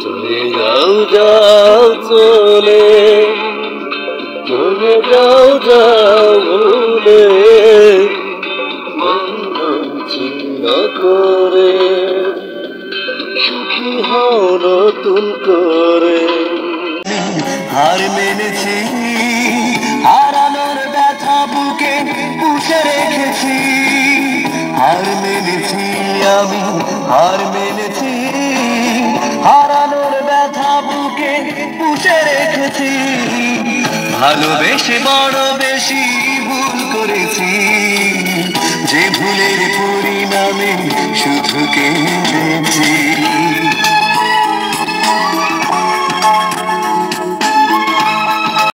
চলে যাও যাও চলে চলে যাও যাও ভুলে বন্ধন ছিন্ন করে সুখী হও নতুন করে। হার মেনেছি, হারানোর ব্যথা বুকে পুষে রেখেছি। হার মেনেছি আমি, হার মেনেছি, হারানোর ব্যথা বুকে পুষে রেখেছি। ভালোবেসে বড় বেশি ভুল করেছি, যে ভুলের পরিণামে শুধু কেঁদেছি।